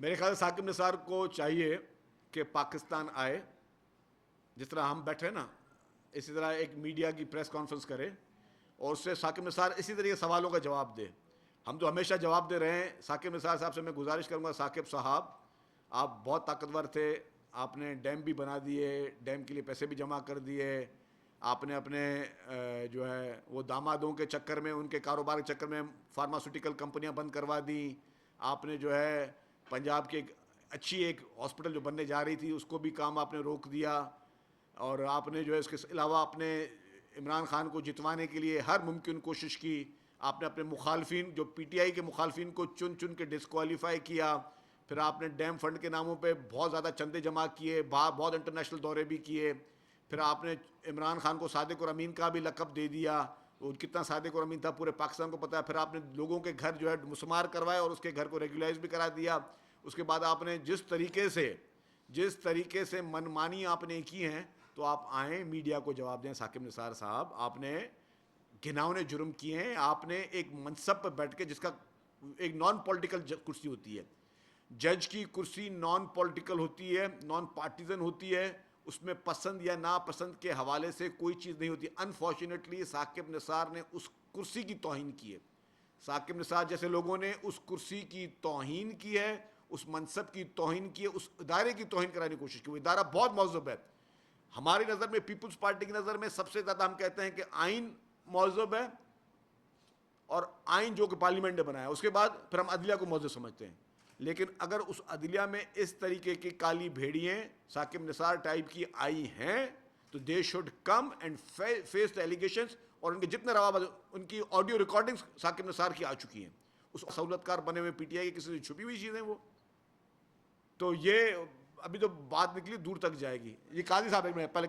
میرے خیال سے ثاقب نثار کو چاہیے کہ پاکستان آئے، جس طرح ہم بیٹھے نا اسی طرح ایک میڈیا کی پریس کانفرنس کرے اور اس سے ثاقب نثار اسی طرح کے سوالوں کا جواب دے. ہم تو ہمیشہ جواب دے رہے ہیں. ثاقب نثار صاحب سے میں گزارش کروں گا، ثاقب صاحب آپ بہت طاقتور تھے، آپ نے ڈیم بھی بنا دیے، ڈیم کے لیے پیسے بھی جمع کر دیے، آپ نے اپنے جو ہے وہ دامادوں کے چکر میں، ان کے کاروبار کے چکر میں فارماسوٹیکل کمپنیاں بند کروا دیں، آپ نے جو ہے پنجاب کی ایک اچھی ایک ہاسپٹل جو بننے جا رہی تھی اس کو بھی کام آپ نے روک دیا، اور آپ نے جو ہے اس کے علاوہ اپنے عمران خان کو جتوانے کے لیے ہر ممکن کوشش کی. آپ نے اپنے مخالفین جو پی ٹی آئی کے مخالفین کو چن چن کے ڈسکوالیفائی کیا. پھر آپ نے ڈیم فنڈ کے ناموں پہ بہت زیادہ چندے جمع کیے، بہت انٹرنیشنل دورے بھی کیے. پھر آپ نے عمران خان کو صادق اور امین کا بھی لقب دے دیا. وہ کتنا صادق اور امین تھا پورے پاکستان کو پتہ ہے. پھر آپ نے لوگوں کے گھر جو ہے مسمار کروائے اور اس کے گھر کو ریگولائز بھی کرا دیا. اس کے بعد آپ نے جس طریقے سے منمانی آپ نے کی ہیں، تو آپ آئیں میڈیا کو جواب دیں. ثاقب نثار صاحب آپ نے گھناؤنے جرم کیے ہیں. آپ نے ایک منصب پہ بیٹھ کے، جس کا ایک نان پولیٹیکل کرسی ہوتی ہے، جج کی کرسی نان پولیٹیکل ہوتی ہے، نان پارٹیزن ہوتی ہے، اس میں پسند یا ناپسند کے حوالے سے کوئی چیز نہیں ہوتی. انفارچونیٹلی ثاقب نثار نے اس کرسی کی توہین کی ہے. ثاقب نثار جیسے لوگوں نے اس کرسی کی توہین کی ہے، اس منصب کی توہین کی ہے، اس ادارے کی توہین کرانے کی کوشش کی. وہ ادارہ بہت مہذب ہے. ہماری نظر میں، پیپلز پارٹی کی نظر میں سب سے زیادہ ہم کہتے ہیں کہ آئین مہذب ہے، اور آئین جو کہ پارلیمنٹ نے بنایا، اس کے بعد پھر ہم عدلیہ کو مہذب سمجھتے ہیں. لیکن اگر اس عدلیہ میں اس طریقے کی کالی بھیڑیاں ثاقب نثار ٹائپ کی آئی ہیں تو they should come and face the allegations. اور ان کے جتنے روابط، ان کی آڈیو ریکارڈنگز ثاقب نثار کی آ چکی ہیں. اس سہولت کار بنے ہوئے پی ٹی آئی کی کسی سے چھپی ہوئی چیزیں وہ. تو یہ ابھی تو بات نکلی دور تک جائے گی. یہ قاضی صاحب ایک منٹ پہلے